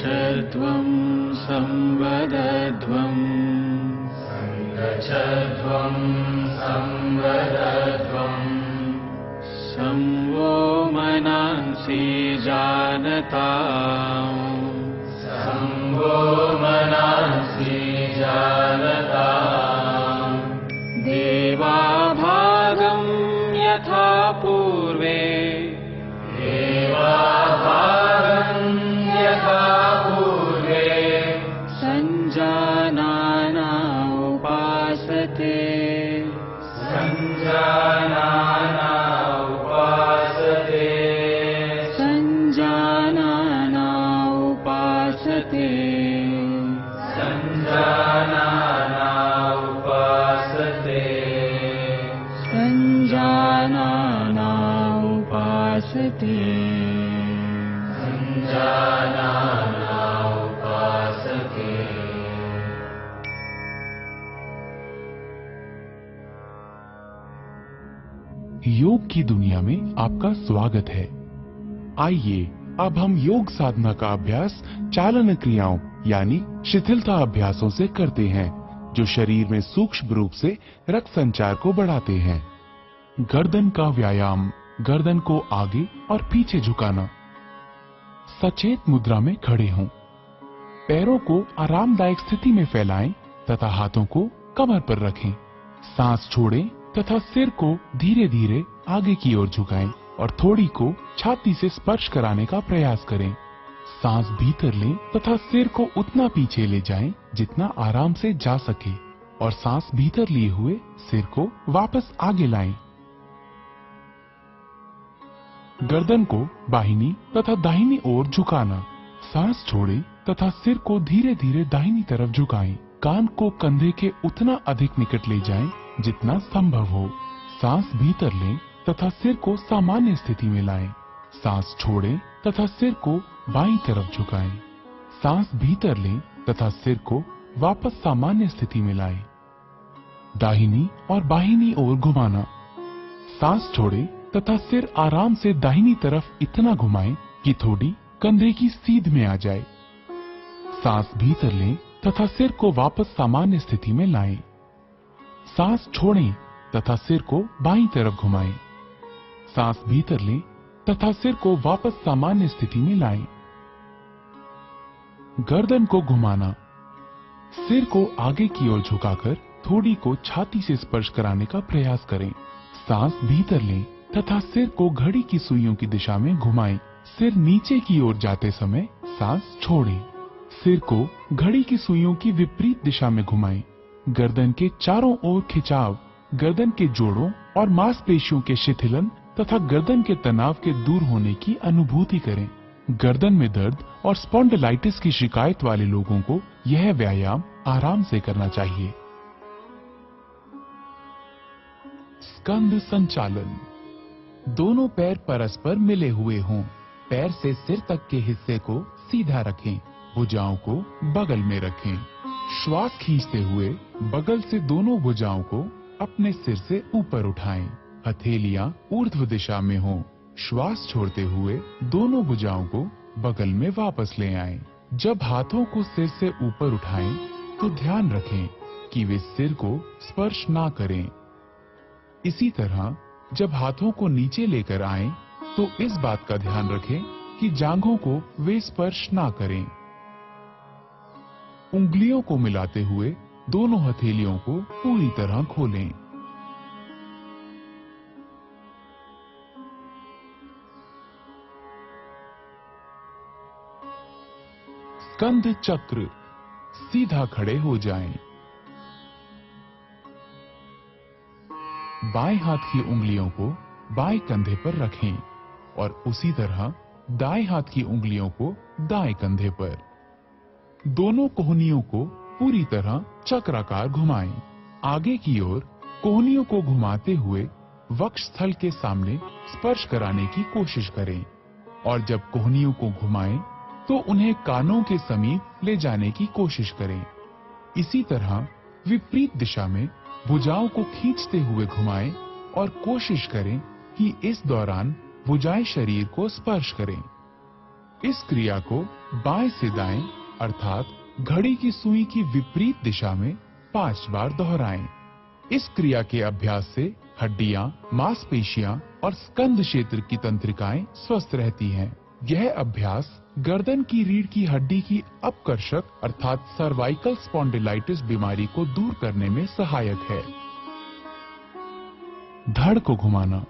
सङ्गच्छध्वं संवदध्वं सङ्गच्छध्वं संवदध्वं संवो मनांसि जानताम् संवो मनांसि जानताम् देवाभागं यथा पूर्वे देवाभागं यथा पूर्वे सञ्जानाना उपासते सञ्जानाना उपासते सञ्जानाना उपासते सञ्जानाना उपासते सञ्जानाना उपासते सञ्जानाना उपासते। योग की दुनिया में आपका स्वागत है। आइए अब हम योग साधना का अभ्यास चालन क्रियाओं यानी शिथिलता अभ्यासों से करते हैं, जो शरीर में सूक्ष्म रूप से रक्त संचार को बढ़ाते हैं। गर्दन का व्यायाम, गर्दन को आगे और पीछे झुकाना। सचेत मुद्रा में खड़े हों। पैरों को आरामदायक स्थिति में फैलाएं तथा हाथों को कमर पर रखें। सांस छोड़ें तथा सिर को धीरे धीरे आगे की ओर झुकाएं और थोड़ी को छाती से स्पर्श कराने का प्रयास करें। सांस भीतर लें तथा सिर को उतना पीछे ले जाएं जितना आराम से जा सके और सांस भीतर लिए हुए सिर को वापस आगे लाएं। गर्दन को बाहिनी तथा दाहिनी ओर झुकाना। सांस छोड़ें तथा सिर को धीरे धीरे दाहिनी तरफ झुकाएं। कान को कंधे के उतना अधिक निकट ले जाएं जितना संभव हो। सांस भीतर लें तथा सिर को सामान्य स्थिति में लाएं। सांस छोड़ें तथा सिर को बाईं तरफ झुकाएं। सांस भीतर लें तथा सिर को वापस सामान्य स्थिति में लाएं। दाहिनी और बाहिनी ओर घुमाना। सांस छोड़ें तथा सिर आराम से दाहिनी तरफ इतना घुमाएं कि थोड़ी कंधे की सीध में आ जाए। सांस भीतर लें तथा सिर को वापस सामान्य स्थिति में लाएं। सांस छोड़ें तथा सिर को बाईं तरफ घुमाएं। सांस भीतर लें तथा सिर को वापस सामान्य स्थिति में लाएं। गर्दन को घुमाना। सिर को आगे की ओर झुकाकर थोड़ी को छाती से स्पर्श कराने का प्रयास करें। सांस भीतर लें तथा सिर को घड़ी की सुइयों की दिशा में घुमाएं। सिर नीचे की ओर जाते समय सांस छोड़ें। सिर को घड़ी की सुइयों की विपरीत दिशा में घुमाएं। गर्दन के चारों ओर खिंचाव, गर्दन के जोड़ों और मांसपेशियों के शिथिलन तथा गर्दन के तनाव के दूर होने की अनुभूति करें। गर्दन में दर्द और स्पॉन्डिलाइटिस की शिकायत वाले लोगों को यह व्यायाम आराम से करना चाहिए। स्कंद संचालन। दोनों पैर परस्पर मिले हुए हों। पैर से सिर तक के हिस्से को सीधा रखें। भुजाओं को बगल में रखें। श्वास खींचते हुए बगल से दोनों भुजाओं को अपने सिर से ऊपर उठाएं। हथेलियां ऊर्ध्व दिशा में हों। श्वास छोड़ते हुए दोनों भुजाओं को बगल में वापस ले आएं। जब हाथों को सिर से ऊपर उठाएं तो ध्यान रखें कि वे सिर को स्पर्श ना करें। इसी तरह जब हाथों को नीचे लेकर आएं तो इस बात का ध्यान रखें कि जांघों को वे स्पर्श ना करें। उंगलियों को मिलाते हुए दोनों हथेलियों को पूरी तरह खोलें। स्कंद चक्र। सीधा खड़े हो जाएं। बाएं हाथ की उंगलियों को बाएं कंधे पर रखें और उसी तरह दाएं हाथ की उंगलियों को दाएं कंधे पर। दोनों कोहनियों को पूरी तरह चक्राकार घुमाएं। आगे की ओर कोहनियों को घुमाते हुए वक्ष स्थल के सामने स्पर्श कराने की कोशिश करें और जब कोहनियों को घुमाएं तो उन्हें कानों के समीप ले जाने की कोशिश करें। इसी तरह विपरीत दिशा में भुजाओं को खींचते हुए घुमाएं और कोशिश करें कि इस दौरान भुजाएं शरीर को स्पर्श करें। इस क्रिया को बाएं से दाएं अर्थात घड़ी की सुई की विपरीत दिशा में 5 बार दोहराएं। इस क्रिया के अभ्यास से हड्डियां, मांसपेशियां और स्कंद क्षेत्र की तंत्रिकाएं स्वस्थ रहती हैं। यह अभ्यास गर्दन की रीढ़ की हड्डी की अपकर्षक अर्थात सर्वाइकल स्पॉन्डिलाइटिस बीमारी को दूर करने में सहायक है। धड़ को घुमाना।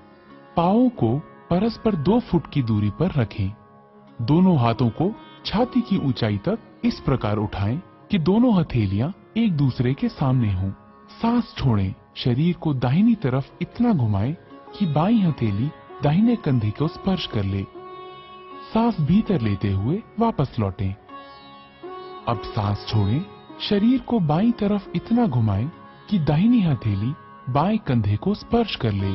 पांवों को परस्पर 2 फुट की दूरी पर रखें। दोनों हाथों को छाती की ऊंचाई तक इस प्रकार उठाएं कि दोनों हथेलियां एक दूसरे के सामने हों। सांस छोड़ें। शरीर को दाहिनी तरफ इतना घुमाएं कि बाईं हथेली दाहिने कंधे को स्पर्श कर ले। सांस भीतर लेते हुए वापस लौटें। अब सांस छोड़ें। शरीर को बाईं तरफ इतना घुमाएं कि दाहिनी हथेली बाएं कंधे को स्पर्श कर ले।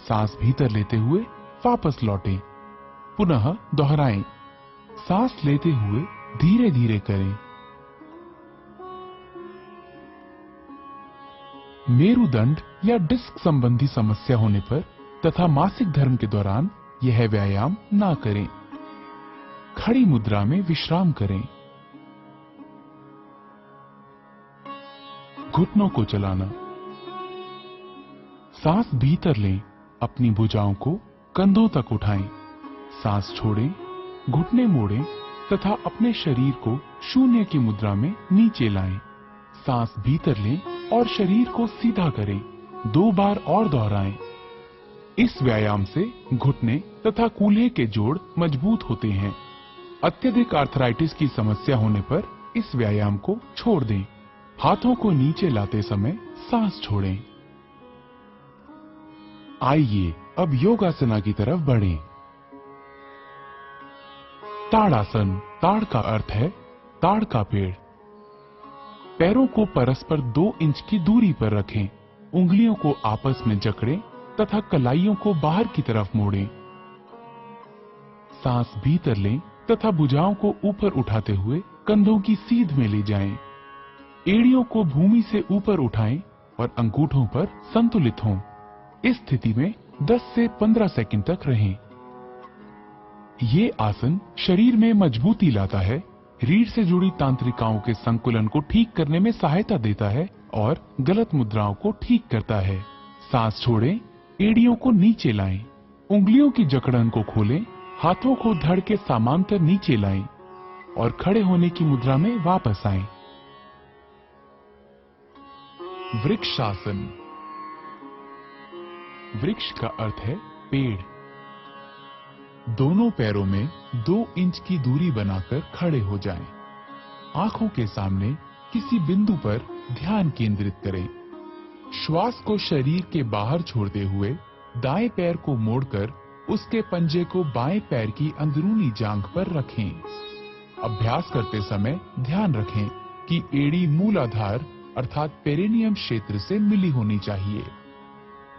सांस भीतर लेते हुए वापस लौटें। पुनः दोहराएं। सांस लेते हुए धीरे धीरे करें। मेरुदंड या डिस्क संबंधी समस्या होने पर तथा मासिक धर्म के दौरान यह व्यायाम ना करें। खड़ी मुद्रा में विश्राम करें। घुटनों को चलाना। सांस भीतर लें। अपनी भुजाओं को कंधों तक उठाएं। सांस छोड़ें। घुटने मोड़ें तथा अपने शरीर को शून्य की मुद्रा में नीचे लाएं। सांस भीतर लें और शरीर को सीधा करें। 2 बार और दोहराएं। इस व्यायाम से घुटने तथा कूल्हे के जोड़ मजबूत होते हैं। अत्यधिक आर्थराइटिस की समस्या होने पर इस व्यायाम को छोड़ दें। हाथों को नीचे लाते समय सांस छोड़ें। आइए अब योगासना की तरफ बढ़ें। ताड़ासन। ताड़ का अर्थ है ताड़ का पेड़। पैरों को परस्पर 2 इंच की दूरी पर रखें। उंगलियों को आपस में जकड़ें तथा कलाइयों को बाहर की तरफ मोड़ें। सांस भीतर लें तथा भुजाओं को ऊपर उठाते हुए कंधों की सीध में ले जाएं। एड़ियों को भूमि से ऊपर उठाएं और अंगूठों पर संतुलित हों। इस स्थिति में 10 से 15 सेकंड तक रहें। ये आसन शरीर में मजबूती लाता है, रीढ़ से जुड़ी तांत्रिकाओं के संकुलन को ठीक करने में सहायता देता है और गलत मुद्राओं को ठीक करता है। सांस छोड़ें। एड़ियों को नीचे लाएं। उंगलियों की जकड़न को खोलें। हाथों को धड़ के समांतर नीचे लाएं और खड़े होने की मुद्रा में वापस आएं। वृक्षासन। वृक्ष का अर्थ है पेड़। दोनों पैरों में 2 इंच की दूरी बनाकर खड़े हो जाएं। आंखों के सामने किसी बिंदु पर ध्यान केंद्रित करें। श्वास को शरीर के बाहर छोड़ते हुए दाएं पैर को मोड़कर उसके पंजे को बाएं पैर की अंदरूनी जांघ पर रखें। अभ्यास करते समय ध्यान रखें कि एड़ी मूलाधार अर्थात पेरिनियम क्षेत्र से मिली होनी चाहिए।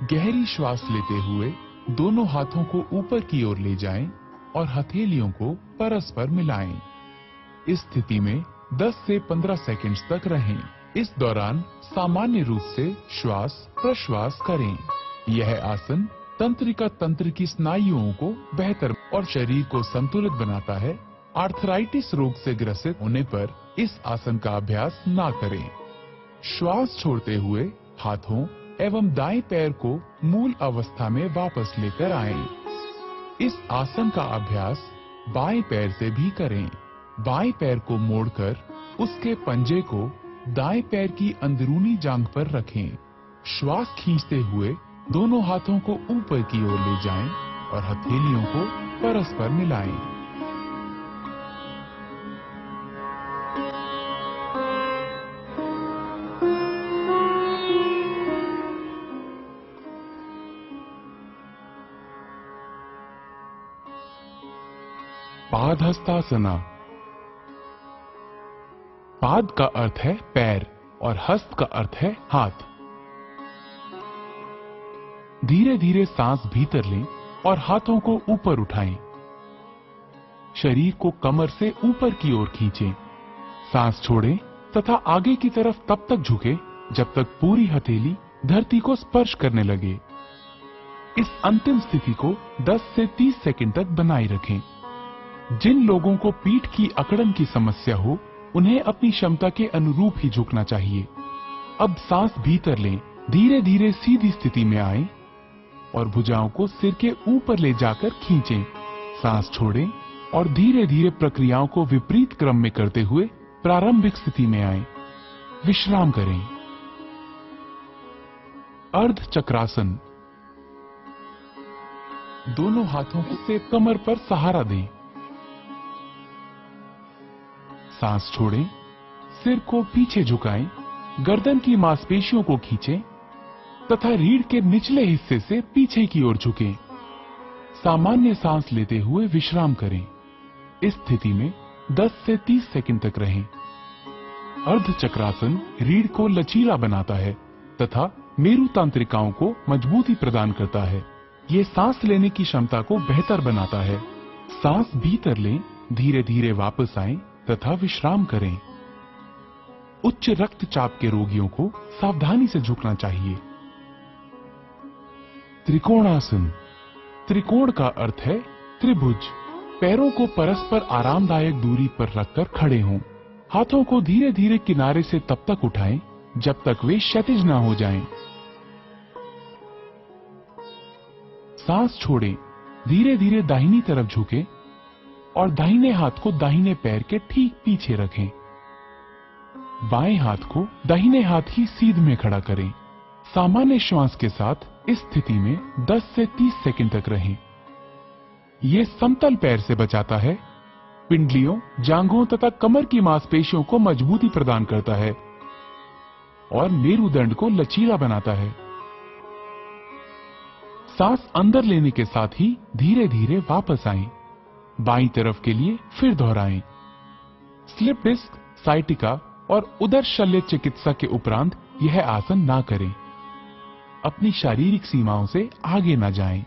गहरी श्वास लेते हुए दोनों हाथों को ऊपर की ओर ले जाएं और हथेलियों को परस्पर मिलाएं। इस स्थिति में 10 से 15 सेकंड्स तक रहें। इस दौरान सामान्य रूप से श्वास प्रश्वास करें। यह आसन तंत्रिका तंत्र की स्नायुओं को बेहतर और शरीर को संतुलित बनाता है। आर्थराइटिस रोग से ग्रसित होने पर इस आसन का अभ्यास ना करें। श्वास छोड़ते हुए हाथों एवं दाएं पैर को मूल अवस्था में वापस लेकर आएं। इस आसन का अभ्यास बाएं पैर से भी करें। बाएं पैर को मोड़कर उसके पंजे को दाएं पैर की अंदरूनी जांघ पर रखें। श्वास खींचते हुए दोनों हाथों को ऊपर की ओर ले जाएं और हथेलियों को परस्पर मिलाएं। पादहस्तासना। पाद का अर्थ है पैर और हस्त का अर्थ है हाथ। धीरे धीरे सांस भीतर लें और हाथों को ऊपर उठाएं। शरीर को कमर से ऊपर की ओर खींचें। सांस छोड़ें तथा आगे की तरफ तब तक झुकें जब तक पूरी हथेली धरती को स्पर्श करने लगे। इस अंतिम स्थिति को 10 से 30 सेकंड तक बनाए रखें। जिन लोगों को पीठ की अकड़न की समस्या हो, उन्हें अपनी क्षमता के अनुरूप ही झुकना चाहिए। अब सांस भीतर लें, धीरे धीरे सीधी स्थिति में आए और भुजाओं को सिर के ऊपर ले जाकर खींचें। सांस छोड़ें और धीरे धीरे प्रक्रियाओं को विपरीत क्रम में करते हुए प्रारंभिक स्थिति में आए। विश्राम करें। अर्ध चक्रासन। दोनों हाथों से कमर पर सहारा दें। सांस छोड़ें, सिर को पीछे झुकाएं, गर्दन की मांसपेशियों को खींचें तथा रीढ़ के निचले हिस्से से पीछे की ओर झुकें। सामान्य सांस लेते हुए विश्राम करें। इस स्थिति में 10 से 30 सेकंड तक रहें। अर्ध चक्रासन रीढ़ को लचीला बनाता है तथा मेरु तंत्रिकाओं को मजबूती प्रदान करता है। ये सांस लेने की क्षमता को बेहतर बनाता है। सांस भीतर लें, धीरे धीरे वापस आएं तथा विश्राम करें। उच्च रक्तचाप के रोगियों को सावधानी से झुकना चाहिए। त्रिकोणासन। त्रिकोण का अर्थ है त्रिभुज। पैरों को परस्पर आरामदायक दूरी पर रखकर खड़े हों। हाथों को धीरे धीरे किनारे से तब तक उठाएं जब तक वे क्षैतिज न हो जाएं। सांस छोड़ें, धीरे धीरे दाहिनी तरफ झुकें और दाहिने हाथ को दाहिने पैर के ठीक पीछे रखें। बाएं हाथ को दाहिने हाथ की सीध में खड़ा करें। सामान्य श्वास के साथ इस स्थिति में 10 से 30 सेकंड तक रहें। यह समतल पैर से बचाता है, पिंडलियों, जांघों तथा कमर की मांसपेशियों को मजबूती प्रदान करता है और मेरुदंड को लचीला बनाता है। सांस अंदर लेने के साथ ही धीरे धीरे वापस आएं। बाईं तरफ के लिए फिर दोहराएं। स्लिप डिस्क, साइटिका और उदर शल्य चिकित्सा के उपरांत यह आसन ना करें। अपनी शारीरिक सीमाओं से आगे ना जाएं।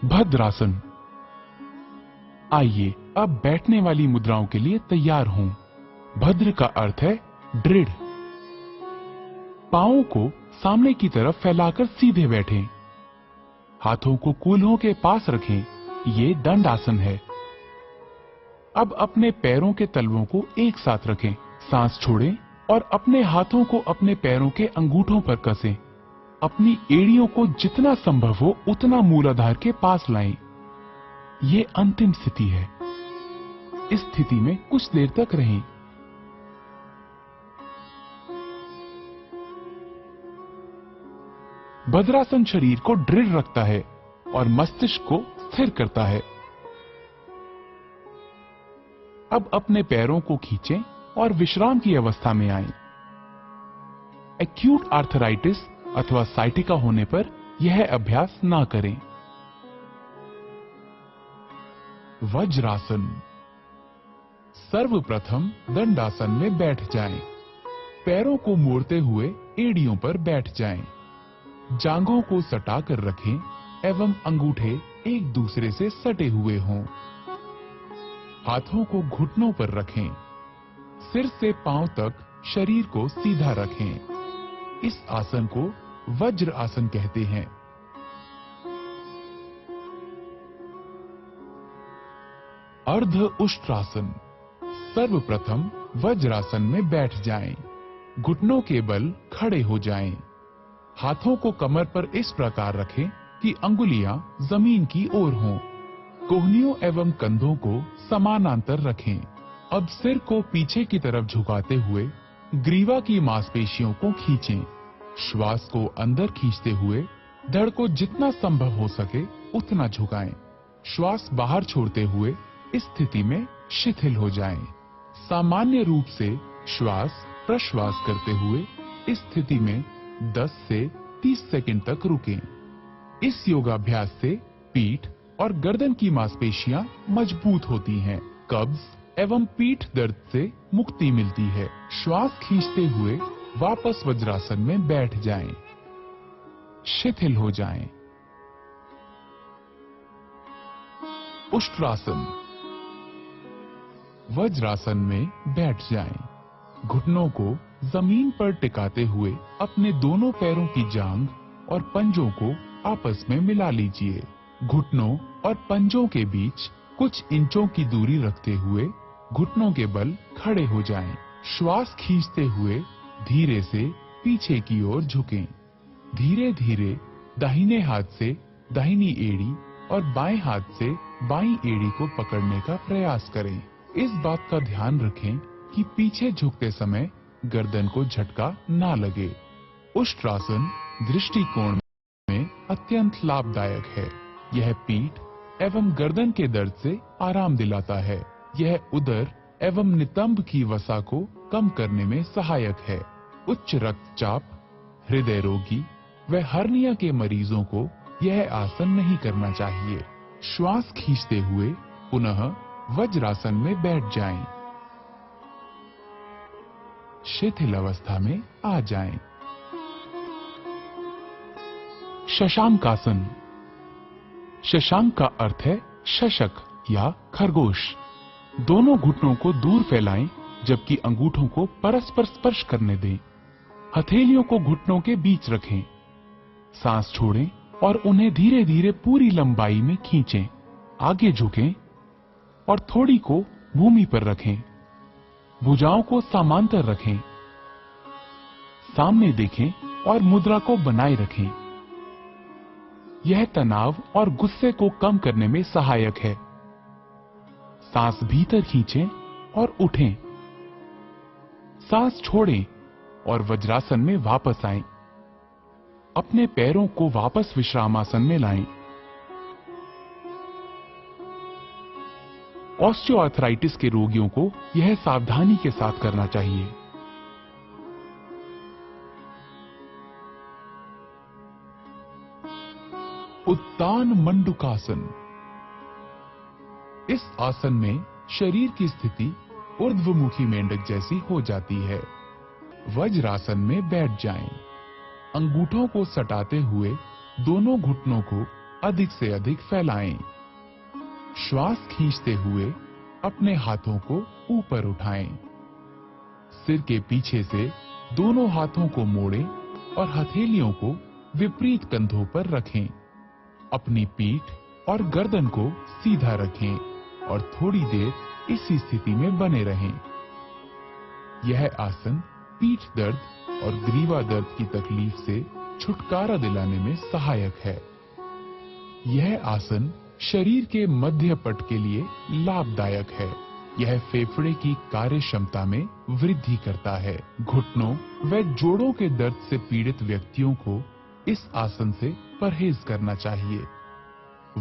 भद्रासन। आइए अब बैठने वाली मुद्राओं के लिए तैयार हों। भद्र का अर्थ है दृढ़। पांवों को सामने की तरफ फैलाकर सीधे बैठें। हाथों को कूल्हों के पास रखें। ये दंड आसन है। अब अपने पैरों के तलवों को एक साथ रखें। सांस छोड़ें और अपने हाथों को अपने पैरों के अंगूठों पर कसें। अपनी एड़ियों को जितना संभव हो उतना मूलाधार के पास लाएं। ये अंतिम स्थिति है। इस स्थिति में कुछ देर तक रहें। भद्रासन शरीर को दृढ़ रखता है और मस्तिष्क को स्थिर करता है। अब अपने पैरों को खींचें और विश्राम की अवस्था में आएं। एक्यूट आर्थराइटिस अथवा साइटिका होने पर यह अभ्यास ना करें। वज्रासन। सर्वप्रथम दंडासन में बैठ जाएं। पैरों को मोड़ते हुए एड़ियों पर बैठ जाएं। जांघों को सटा कर रखें एवं अंगूठे एक दूसरे से सटे हुए हों। हाथों को घुटनों पर रखें। सिर से पांव तक शरीर को सीधा रखें। इस आसन को वज्र आसन कहते हैं। अर्ध उष्ट्रासन। सर्वप्रथम वज्रासन में बैठ जाएं। घुटनों के बल खड़े हो जाएं। हाथों को कमर पर इस प्रकार रखें कि अंगुलियां जमीन की ओर हों। कोहनियों एवं कंधों को समानांतर रखें। अब सिर को पीछे की तरफ झुकाते हुए ग्रीवा की मांसपेशियों को खींचें। श्वास को अंदर खींचते हुए धड़ को जितना संभव हो सके उतना झुकाएं। श्वास बाहर छोड़ते हुए इस स्थिति में शिथिल हो जाएं। सामान्य रूप से श्वास प्रश्वास करते हुए इस स्थिति में 10 से 30 सेकंड तक रुकें। इस योगाभ्यास से पीठ और गर्दन की मांसपेशियां मजबूत होती हैं। कब्ज एवं पीठ दर्द से मुक्ति मिलती है। श्वास खींचते हुए वापस वज्रासन में बैठ जाएं। शिथिल हो जाएं। उष्ट्रासन। वज्रासन में बैठ जाएं। घुटनों को जमीन पर टिकाते हुए अपने दोनों पैरों की जांघ और पंजों को आपस में मिला लीजिए। घुटनों और पंजों के बीच कुछ इंचों की दूरी रखते हुए घुटनों के बल खड़े हो जाएं। श्वास खींचते हुए धीरे से पीछे की ओर झुकें। धीरे धीरे दाहिने हाथ से दाहिनी एड़ी और बाएं हाथ से बाईं एड़ी को पकड़ने का प्रयास करें। इस बात का ध्यान रखें कि पीछे झुकते समय गर्दन को झटका ना लगे। उष्ट्रासन दृष्टिकोण में अत्यंत लाभदायक है। यह पीठ एवं गर्दन के दर्द से आराम दिलाता है। यह उदर एवं नितंब की वसा को कम करने में सहायक है। उच्च रक्तचाप, हृदय रोगी व हर्निया के मरीजों को यह आसन नहीं करना चाहिए। श्वास खींचते हुए पुनः वज्रासन में बैठ जाएं। शिथिल अवस्था में आ जाएं। शशांकासन। शशांक का अर्थ है शशक या खरगोश। दोनों घुटनों को दूर फैलाएं जबकि अंगूठों को परस्पर स्पर्श करने दें। हथेलियों को घुटनों के बीच रखें। सांस छोड़ें और उन्हें धीरे धीरे पूरी लंबाई में खींचें। आगे झुकें और थोड़ी को भूमि पर रखें। भुजाओं को समांतर रखें। सामने देखें और मुद्रा को बनाए रखें। यह तनाव और गुस्से को कम करने में सहायक है। सांस भीतर खींचें और उठें। सांस छोड़ें और वज्रासन में वापस आएं। अपने पैरों को वापस विश्रामासन में लाएं। ऑस्टियोआर्थराइटिस के रोगियों को यह सावधानी के साथ करना चाहिए। उत्तान मंडूकासन। इस आसन में शरीर की स्थिति ऊर्ध्वमुखी मेंढक जैसी हो जाती है। वज्रासन में बैठ जाएं। अंगूठों को सटाते हुए दोनों घुटनों को अधिक से अधिक फैलाएं। श्वास खींचते हुए अपने हाथों को ऊपर उठाएं। सिर के पीछे से दोनों हाथों को मोड़ें और हथेलियों को विपरीत कंधों पर रखें। अपनी पीठ और गर्दन को सीधा रखें और थोड़ी देर इसी स्थिति में बने रहें। यह आसन पीठ दर्द और ग्रीवा दर्द की तकलीफ से छुटकारा दिलाने में सहायक है। यह आसन शरीर के मध्य पट के लिए लाभदायक है। यह फेफड़े की कार्य क्षमता में वृद्धि करता है। घुटनों व जोड़ों के दर्द से पीड़ित व्यक्तियों को इस आसन से परहेज करना चाहिए।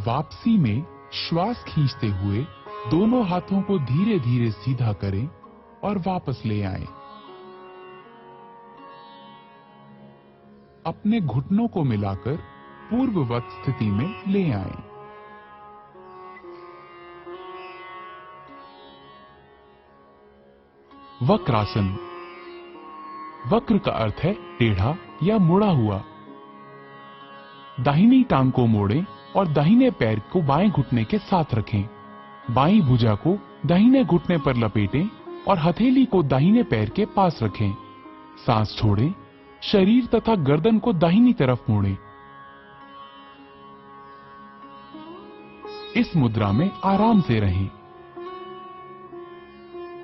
वापसी में श्वास खींचते हुए दोनों हाथों को धीरे धीरे सीधा करें और वापस ले आएं। अपने घुटनों को मिलाकर पूर्ववत स्थिति में ले आएं। वक्रासन। वक्र का अर्थ है टेढ़ा या मुड़ा हुआ। दाहिनी टांग को मोड़ें और दाहिने पैर को बाएं घुटने के साथ रखें। बाईं भुजा को दाहिने घुटने पर लपेटें और हथेली को दाहिने पैर के पास रखें। सांस छोड़ें। शरीर तथा गर्दन को दाहिनी तरफ मोड़ें। इस मुद्रा में आराम से रहें।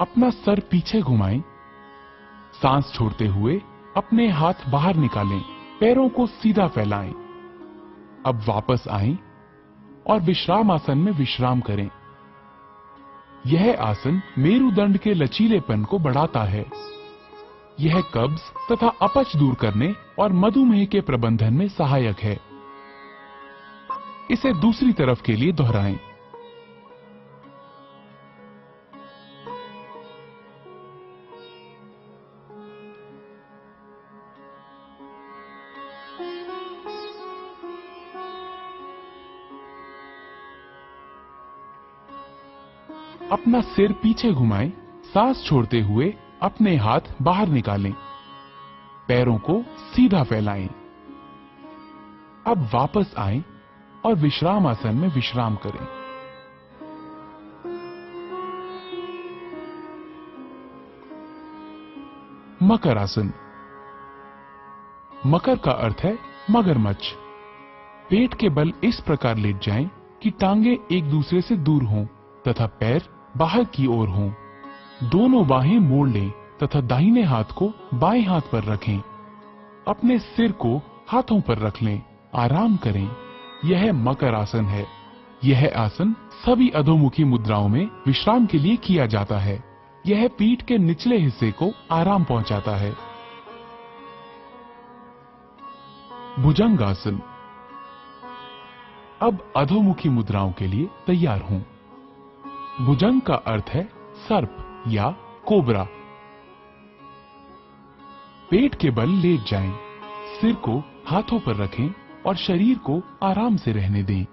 अपना सर पीछे घुमाएं। सांस छोड़ते हुए अपने हाथ बाहर निकालें। पैरों को सीधा फैलाएं। अब वापस आएं और विश्राम आसन में विश्राम करें। यह आसन मेरुदंड के लचीलेपन को बढ़ाता है। यह कब्ज तथा अपच दूर करने और मधुमेह के प्रबंधन में सहायक है। इसे दूसरी तरफ के लिए दोहराएं। अपना सिर पीछे घुमाएं। सांस छोड़ते हुए अपने हाथ बाहर निकालें। पैरों को सीधा फैलाएं। अब वापस आएं और विश्राम आसन में विश्राम करें। मकर आसन। मकर का अर्थ है मगरमच्छ। पेट के बल इस प्रकार लेट जाएं कि टांगे एक दूसरे से दूर हों तथा पैर बाहर की ओर हों। दोनों बाहें मोड़ लें तथा दाहिने हाथ को बाएं हाथ पर रखें। अपने सिर को हाथों पर रख लें। आराम करें। यह मकर आसन है। यह आसन सभी अधोमुखी मुद्राओं में विश्राम के लिए किया जाता है। यह पीठ के निचले हिस्से को आराम पहुंचाता है। भुजंगासन। अब अधोमुखी मुद्राओं के लिए तैयार हों। भुजंग का अर्थ है सर्प या कोबरा। पेट के बल लेट जाएं, सिर को हाथों पर रखें और शरीर को आराम से रहने दें।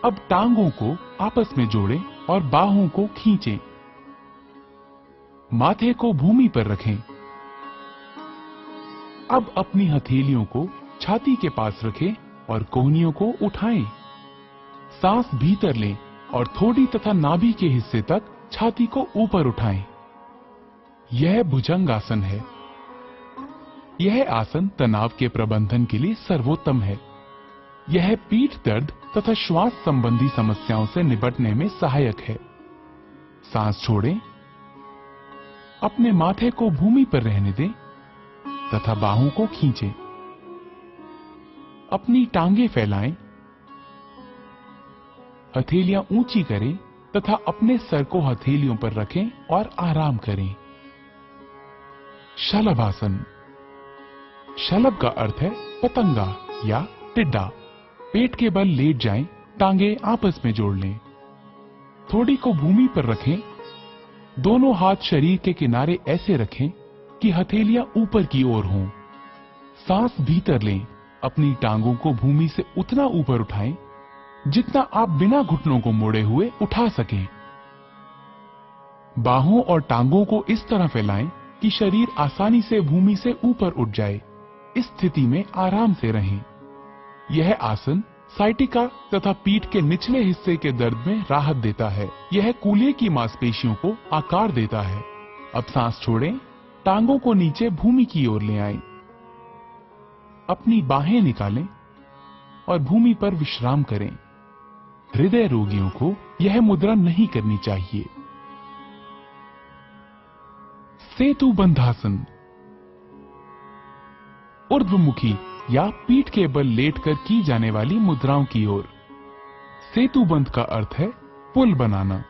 अब टांगों को आपस में जोड़ें और बाहों को खींचें। माथे को भूमि पर रखें। अब अपनी हथेलियों को छाती के पास रखें और कोहनियों को उठाएं। सांस भीतर लें और थोड़ी तथा नाभि के हिस्से तक छाती को ऊपर उठाएं। यह भुजंगासन है। यह आसन तनाव के प्रबंधन के लिए सर्वोत्तम है। यह पीठ दर्द तथा श्वास संबंधी समस्याओं से निपटने में सहायक है। सांस छोड़ें। अपने माथे को भूमि पर रहने दें तथा बाहों को खींचें। अपनी टांगे फैलाएं। हथेलियां ऊंची करें तथा अपने सर को हथेलियों पर रखें और आराम करें। शलभासन। शलभ का अर्थ है पतंगा या टिड्डा। पेट के बल लेट जाएं, टांगे आपस में जोड़ लें। थोड़ी को भूमि पर रखें। दोनों हाथ शरीर के किनारे ऐसे रखें कि हथेलियां ऊपर की ओर हों। सांस भीतर लें। अपनी टांगों को भूमि से उतना ऊपर उठाएं जितना आप बिना घुटनों को मोड़े हुए उठा सकें। बाहों और टांगों को इस तरह फैलाएं कि शरीर आसानी से भूमि से ऊपर उठ जाए। इस स्थिति में आराम से रहें। यह आसन साइटिका तथा पीठ के निचले हिस्से के दर्द में राहत देता है। यह कूल्हे की मांसपेशियों को आकार देता है। अब सांस छोड़ें। टांगों को नीचे भूमि की ओर ले आएं। अपनी बाहें निकालें और भूमि पर विश्राम करें। हृदय रोगियों को यह मुद्रा नहीं करनी चाहिए। सेतु बंधासन। ऊर्ध्वमुखी या पीठ के बल लेटकर की जाने वाली मुद्राओं की ओर। सेतु बंध का अर्थ है पुल बनाना।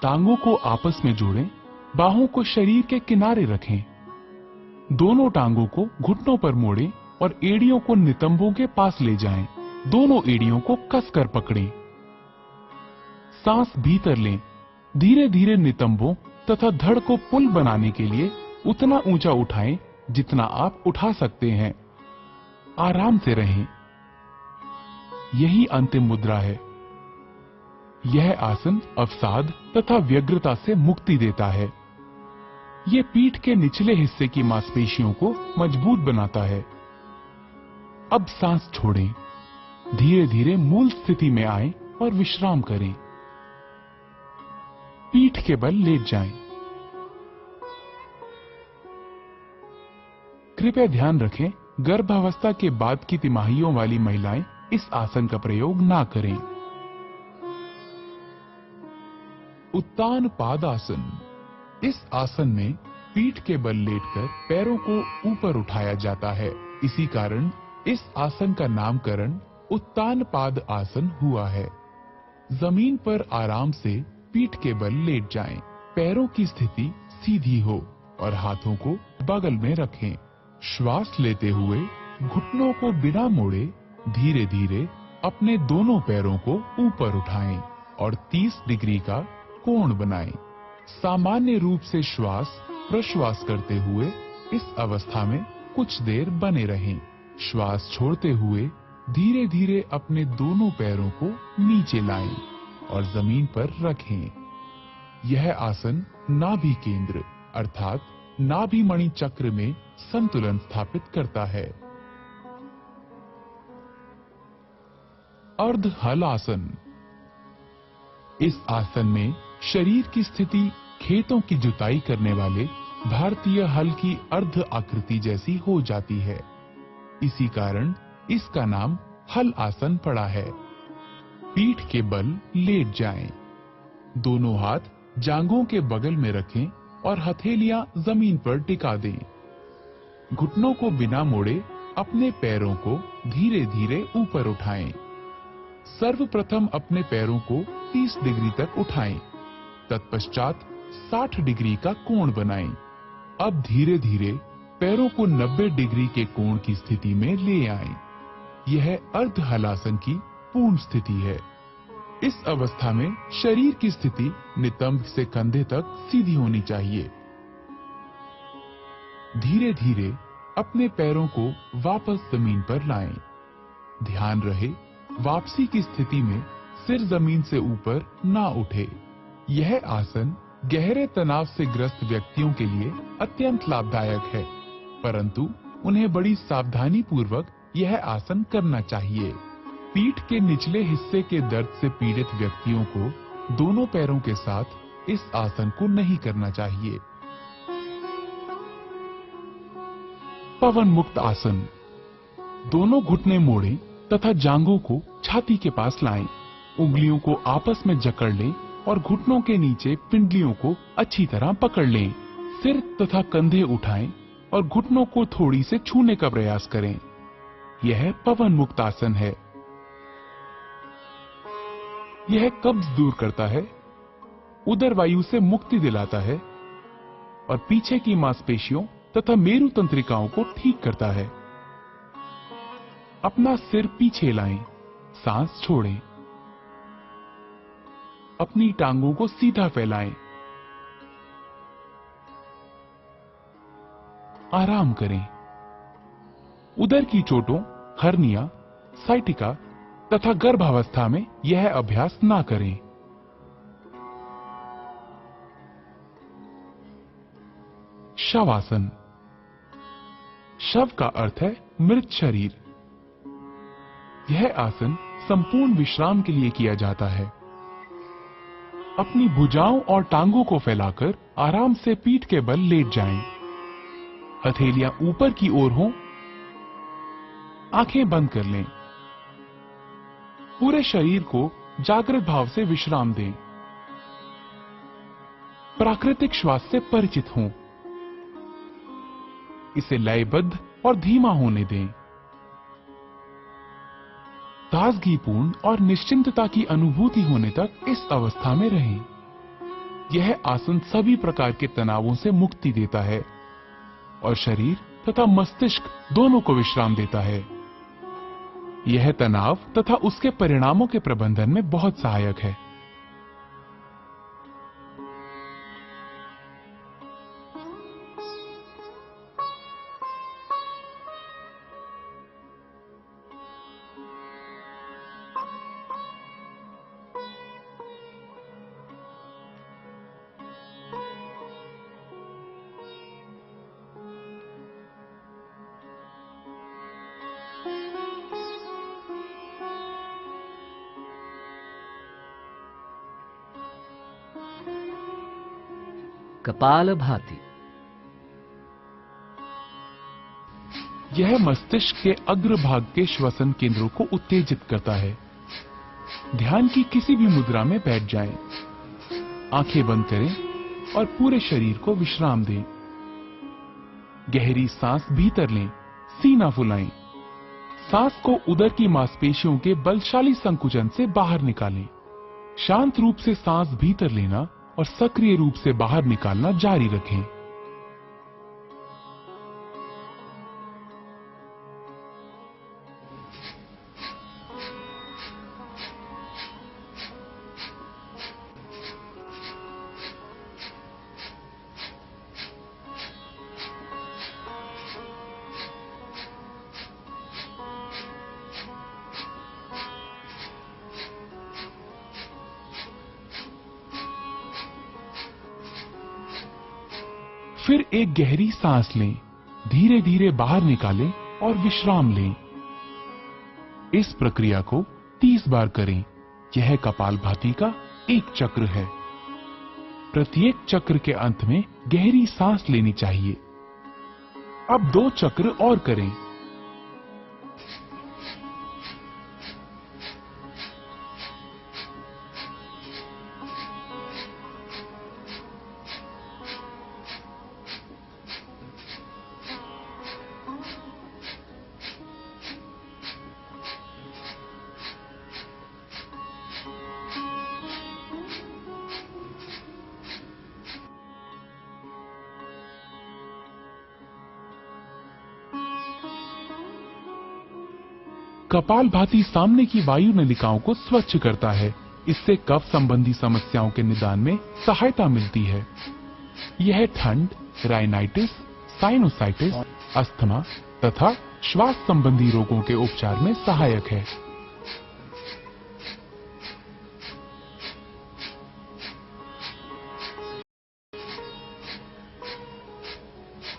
टांगों को आपस में जोड़ें। बाहों को शरीर के किनारे रखें। दोनों टांगों को घुटनों पर मोड़ें और एड़ियों को नितंबों के पास ले जाएं। दोनों एड़ियों को कसकर पकड़ें। सांस भीतर लें। धीरे धीरे नितंबों तथा धड़ को पुल बनाने के लिए उतना ऊंचा उठाएं जितना आप उठा सकते हैं। आराम से रहें। यही अंतिम मुद्रा है। यह आसन अवसाद तथा व्यग्रता से मुक्ति देता है। ये पीठ के निचले हिस्से की मांसपेशियों को मजबूत बनाता है। अब सांस छोड़ें। धीरे धीरे मूल स्थिति में आएं और विश्राम करें। पीठ के बल लेट जाएं। कृपया ध्यान रखें, गर्भावस्था के बाद की तिमाहियों वाली महिलाएं इस आसन का प्रयोग ना करें। उत्तान पादासन। इस आसन में पीठ के बल लेटकर पैरों को ऊपर उठाया जाता है। इसी कारण इस आसन का नामकरण उत्तान पाद आसन हुआ है। जमीन पर आराम से पीठ के बल लेट जाएं। पैरों की स्थिति सीधी हो और हाथों को बगल में रखें। श्वास लेते हुए घुटनों को बिना मोड़े धीरे धीरे अपने दोनों पैरों को ऊपर उठाएं और 30 डिग्री का कोण बनाएं। सामान्य रूप से श्वास प्रश्वास करते हुए इस अवस्था में कुछ देर बने रहें। श्वास छोड़ते हुए धीरे धीरे अपने दोनों पैरों को नीचे लाएं और जमीन पर रखें। यह आसन नाभि केंद्र अर्थात नाभि मणि चक्र में संतुलन स्थापित करता है। अर्ध हल आसन। इस आसन में शरीर की स्थिति खेतों की जुताई करने वाले भारतीय हल की अर्ध आकृति जैसी हो जाती है। इसी कारण इसका नाम हल आसन पड़ा है। पीठ के बल लेट जाएं। दोनों हाथ जांघों के बगल में रखें और हथेलियां जमीन पर टिका दें। घुटनों को बिना मोड़े अपने पैरों को धीरे धीरे ऊपर उठाएं। सर्वप्रथम अपने पैरों को 30 डिग्री तक उठाएं। तत्पश्चात 60 डिग्री का कोण बनाएं। अब धीरे धीरे पैरों को 90 डिग्री के कोण की स्थिति में ले आएं। यह अर्ध हलासन की पूर्ण स्थिति है। इस अवस्था में शरीर की स्थिति नितंब से कंधे तक सीधी होनी चाहिए। धीरे धीरे अपने पैरों को वापस जमीन पर लाएं। ध्यान रहे वापसी की स्थिति में सिर जमीन से ऊपर ना उठे। यह आसन गहरे तनाव से ग्रस्त व्यक्तियों के लिए अत्यंत लाभदायक है, परंतु उन्हें बड़ी सावधानी पूर्वक यह आसन करना चाहिए। पीठ के निचले हिस्से के दर्द से पीड़ित व्यक्तियों को दोनों पैरों के साथ इस आसन को नहीं करना चाहिए। पवन मुक्त आसन। दोनों घुटने मोड़ें तथा जांघों को छाती के पास लाएं। उंगलियों को आपस में जकड़ लें और घुटनों के नीचे पिंडलियों को अच्छी तरह पकड़ लें। सिर तथा कंधे उठाएं और घुटनों को थोड़ी से छूने का प्रयास करें। यह पवन मुक्त आसन है। यह कब्ज दूर करता है, उदर वायु से मुक्ति दिलाता है और पीछे की मांसपेशियों तथा मेरु तंत्रिकाओं को ठीक करता है। अपना सिर पीछे लाएं, सांस छोड़ें। अपनी टांगों को सीधा फैलाएं। आराम करें। उदर की चोटों, हर्निया, साइटिका तथा गर्भावस्था में यह अभ्यास ना करें। शवासन। शव का अर्थ है मृत शरीर। यह आसन संपूर्ण विश्राम के लिए किया जाता है। अपनी भुजाओं और टांगों को फैलाकर आराम से पीठ के बल लेट जाएं। हथेलियां ऊपर की ओर हों। आंखें बंद कर लें। पूरे शरीर को जागृत भाव से विश्राम दें। प्राकृतिक श्वास से परिचित हों। इसे लयबद्ध और धीमा होने दें। ताजगीपूर्ण और निश्चिंतता की अनुभूति होने तक इस अवस्था में रहें। यह आसन सभी प्रकार के तनावों से मुक्ति देता है और शरीर तथा मस्तिष्क दोनों को विश्राम देता है। यह तनाव तथा उसके परिणामों के प्रबंधन में बहुत सहायक है। कपालभाति। यह मस्तिष्क के अग्रभाग के श्वसन केंद्रों को उत्तेजित करता है। ध्यान की किसी भी मुद्रा में बैठ जाएं। आंखें बंद करें और पूरे शरीर को विश्राम दें। गहरी सांस भीतर लें, सीना फुलाएं। सांस को उदर की मांसपेशियों के बलशाली संकुचन से बाहर निकालें। शांत रूप से सांस भीतर लेना और सक्रिय रूप से बाहर निकालना जारी रखें। फिर एक गहरी सांस लें, धीरे धीरे बाहर निकालें और विश्राम लें। इस प्रक्रिया को 30 बार करें। यह कपालभाति का एक चक्र है। प्रत्येक चक्र के अंत में गहरी सांस लेनी चाहिए। अब 2 चक्र और करें। कपालभाति सामने की वायु नलिकाओं को स्वच्छ करता है। इससे कफ संबंधी समस्याओं के निदान में सहायता मिलती है। यह ठंड, राइनाइटिस, साइनोसाइटिस, अस्थमा तथा श्वास संबंधी रोगों के उपचार में सहायक है।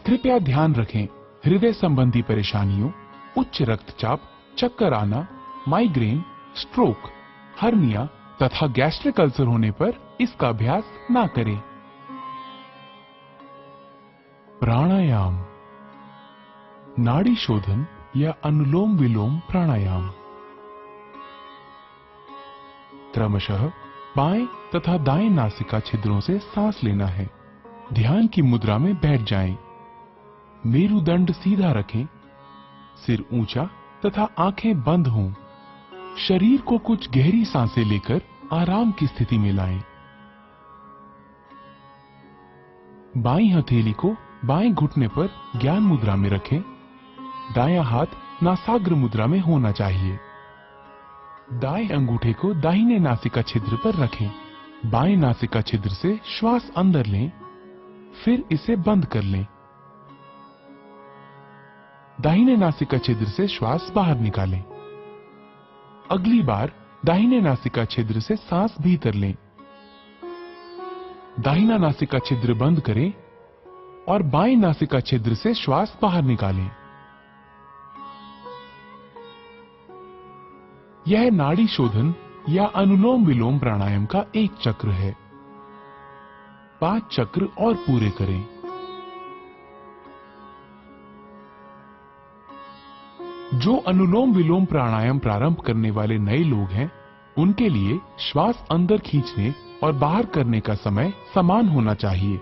कृपया ध्यान रखें, हृदय संबंधी परेशानियों, उच्च रक्तचाप, चक्कर आना, माइग्रेन, स्ट्रोक, हर्निया तथा गैस्ट्रिक अल्सर होने पर इसका अभ्यास ना करें। प्राणायाम, नाड़ी शोधन या अनुलोम विलोम प्राणायाम। क्रमशः बाएं तथा दाएं नासिका छिद्रों से सांस लेना है। ध्यान की मुद्रा में बैठ जाएं। मेरुदंड सीधा रखें, सिर ऊंचा तथा आंखें बंद हों। शरीर को कुछ गहरी सांसें लेकर आराम की स्थिति में लाएं। बाईं हथेली को बाएं घुटने पर ज्ञान मुद्रा में रखें। दायां हाथ नासाग्र मुद्रा में होना चाहिए। दाएं अंगूठे को दाहिने नासिका छिद्र पर रखें। बाएं नासिका छिद्र से श्वास अंदर लें, फिर इसे बंद कर लें। दाहिने नासिका छिद्र से श्वास बाहर निकालें। अगली बार दाहिने नासिका छिद्र से सांस भीतर लें। दाहिना नासिका छिद्र बंद करें और बाएं नासिका छिद्र से श्वास बाहर निकालें। यह नाड़ी शोधन या अनुलोम विलोम प्राणायाम का एक चक्र है। 5 चक्र और पूरे करें। जो अनुलोम विलोम प्राणायाम प्रारंभ करने वाले नए लोग हैं, उनके लिए श्वास अंदर खींचने और बाहर करने का समय समान होना चाहिए।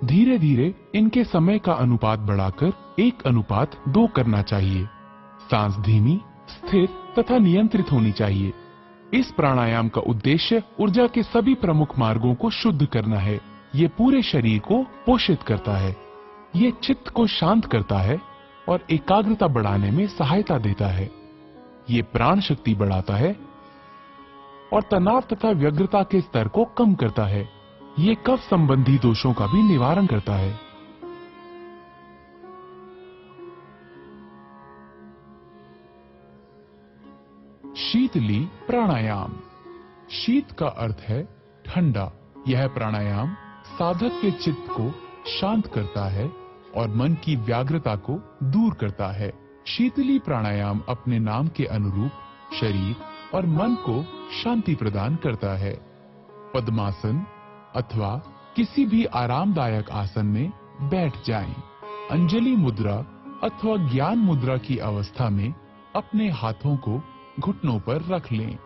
धीरे धीरे इनके समय का अनुपात बढ़ाकर 1:2 करना चाहिए। सांस धीमी, स्थिर तथा नियंत्रित होनी चाहिए। इस प्राणायाम का उद्देश्य ऊर्जा के सभी प्रमुख मार्गों को शुद्ध करना है। ये पूरे शरीर को पोषित करता है। ये चित्त को शांत करता है और एकाग्रता बढ़ाने में सहायता देता है। ये प्राण शक्ति बढ़ाता है और तनाव तथा व्यग्रता के स्तर को कम करता है। ये कफ संबंधी दोषों का भी निवारण करता है। शीतली प्राणायाम। शीत का अर्थ है ठंडा। यह प्राणायाम साधक के चित्त को शांत करता है और मन की व्याग्रता को दूर करता है। शीतली प्राणायाम अपने नाम के अनुरूप शरीर और मन को शांति प्रदान करता है। पद्मासन अथवा किसी भी आरामदायक आसन में बैठ जाएं। अंजलि मुद्रा अथवा ज्ञान मुद्रा की अवस्था में अपने हाथों को घुटनों पर रख लें।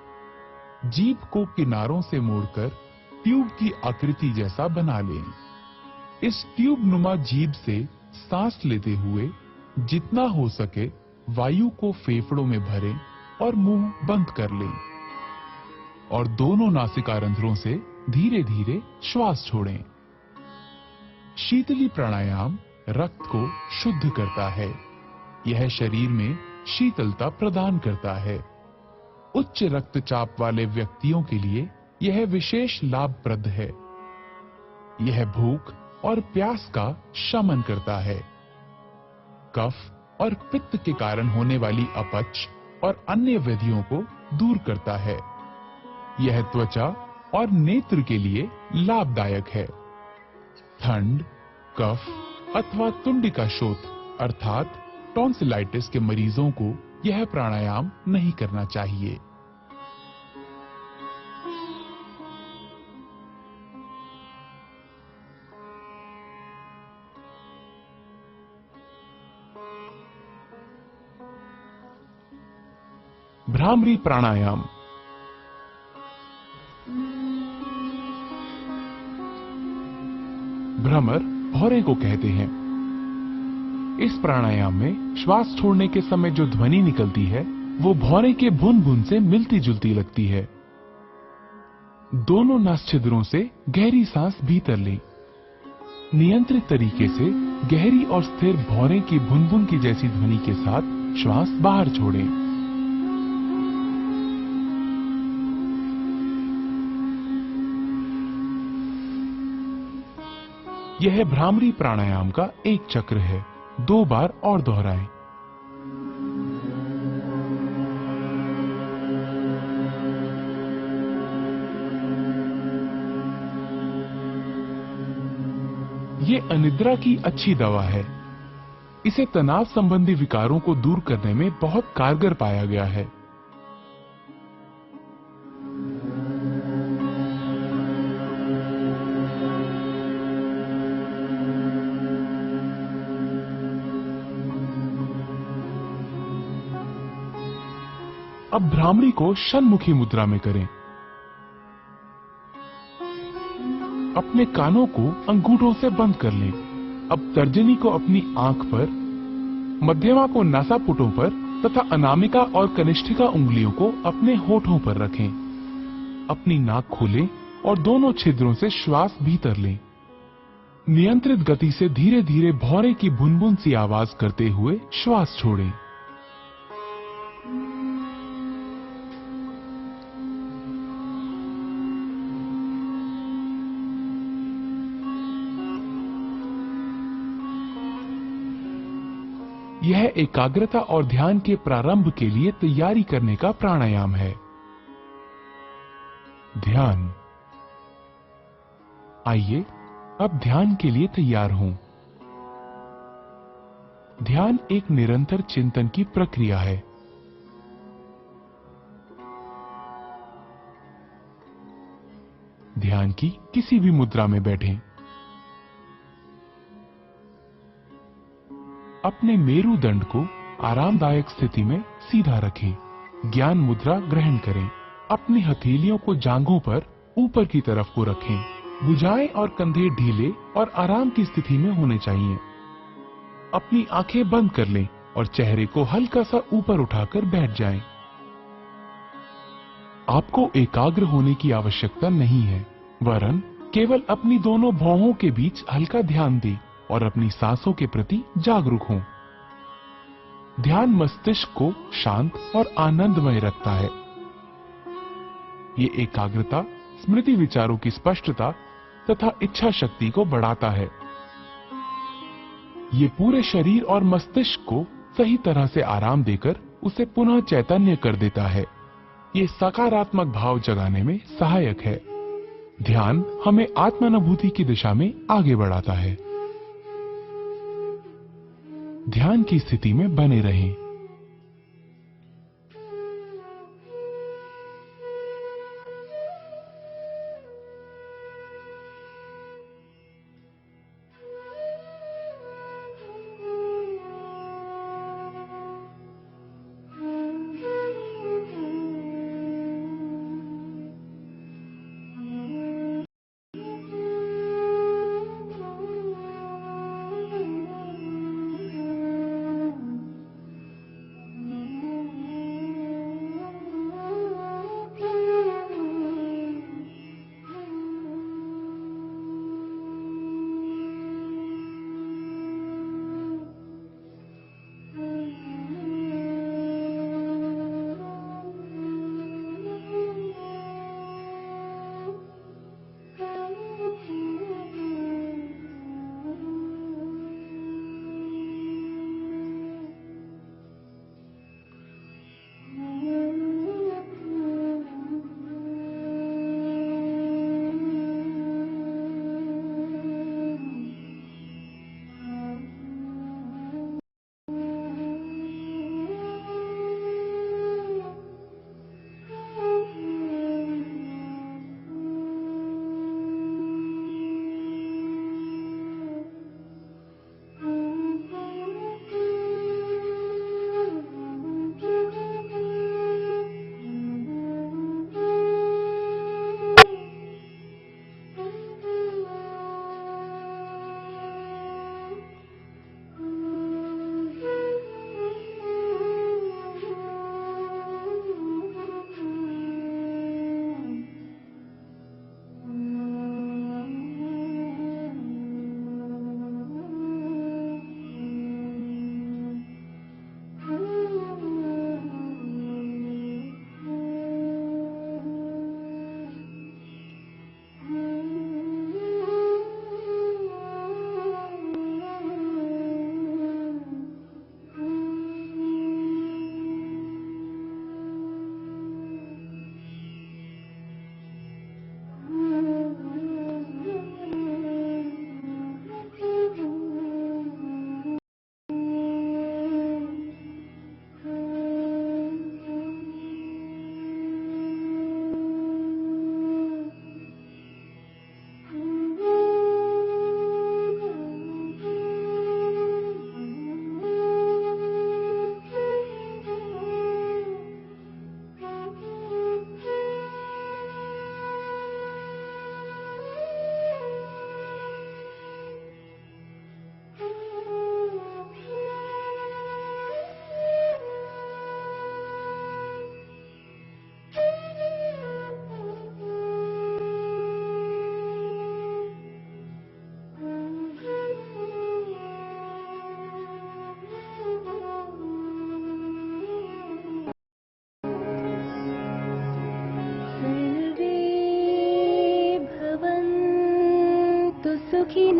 जीभ को किनारों से मोड़कर ट्यूब की आकृति जैसा बना लें। इस ट्यूब नुमा जीभ से सांस लेते हुए जितना हो सके वायु को फेफड़ों में भरें और मुंह बंद कर लें और दोनों नासिका रंध्रों से धीरे धीरे श्वास छोड़ें। शीतली प्राणायाम रक्त को शुद्ध करता है। यह शरीर में शीतलता प्रदान करता है। उच्च रक्तचाप वाले व्यक्तियों के लिए यह विशेष लाभप्रद है। यह भूख और प्यास का शमन करता है। कफ और पित्त के कारण होने वाली अपच और अन्य व्याधियों को दूर करता है। यह त्वचा और नेत्र के लिए लाभदायक है। ठंड, कफ अथवा तुंडिका शोथ अर्थात टॉन्सिलाइटिस के मरीजों को यह प्राणायाम नहीं करना चाहिए। भ्रामरी प्राणायाम। भ्रमर भौरे को कहते हैं। इस प्राणायाम में श्वास छोड़ने के समय जो ध्वनि निकलती है वो भौरे के भुन भुन से मिलती जुलती लगती है। दोनों नासछिद्रों से गहरी सांस भीतर लें। नियंत्रित तरीके से गहरी और स्थिर भौरे की भुन भुन की जैसी ध्वनि के साथ श्वास बाहर छोड़ें। यह भ्रामरी प्राणायाम का एक चक्र है। 2 बार और दोहराएं। ये अनिद्रा की अच्छी दवा है। इसे तनाव संबंधी विकारों को दूर करने में बहुत कारगर पाया गया है। अब भ्रामरी को षण्मुखी मुद्रा में करें। अपने कानों को अंगूठों से बंद कर लें। अब तर्जनी को अपनी आंख पर, मध्यमा को नासापुटों पर तथा अनामिका और कनिष्ठिका उंगलियों को अपने होठों पर रखें। अपनी नाक खोलें और दोनों छिद्रों से श्वास भीतर लें। नियंत्रित गति से धीरे धीरे भौरे की भुनभुन सी आवाज करते हुए श्वास छोड़ें। यह एकाग्रता और ध्यान के प्रारंभ के लिए तैयारी करने का प्राणायाम है। ध्यान। आइए अब ध्यान के लिए तैयार हों। ध्यान एक निरंतर चिंतन की प्रक्रिया है। ध्यान की किसी भी मुद्रा में बैठें। अपने मेरुदंड को आरामदायक स्थिति में सीधा रखें। ज्ञान मुद्रा ग्रहण करें। अपनी हथेलियों को जांघों पर ऊपर की तरफ को रखें। भुजाएं और कंधे ढीले और आराम की स्थिति में होने चाहिए। अपनी आंखें बंद कर लें और चेहरे को हल्का सा ऊपर उठाकर बैठ जाएं। आपको एकाग्र होने की आवश्यकता नहीं है, वरन केवल अपनी दोनों भौहों के बीच हल्का ध्यान दें और अपनी सांसों के प्रति जागरूक हों। ध्यान मस्तिष्क को शांत और आनंदमय रखता है। ये एकाग्रता, स्मृति, विचारों की स्पष्टता तथा इच्छा शक्ति को बढ़ाता है। ये पूरे शरीर और मस्तिष्क को सही तरह से आराम देकर उसे पुनः चैतन्य कर देता है। ये सकारात्मक भाव जगाने में सहायक है। ध्यान हमें आत्मानुभूति की दिशा में आगे बढ़ाता है। ध्यान की स्थिति में बने रहें।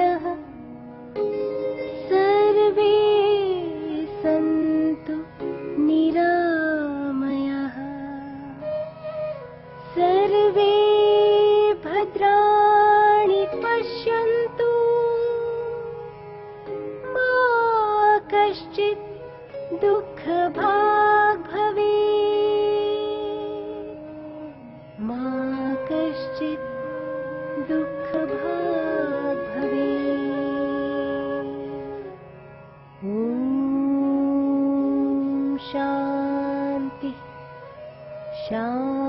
सुखिनः सर्वे सन्तु निरामयाः सर्वे भद्राणि पश्यन्तु मा कश्चित् दुःखभाग् भवेत् मा कश्चित् दुःखभाग् भवेत्। ॐ शान्ति शान्ति।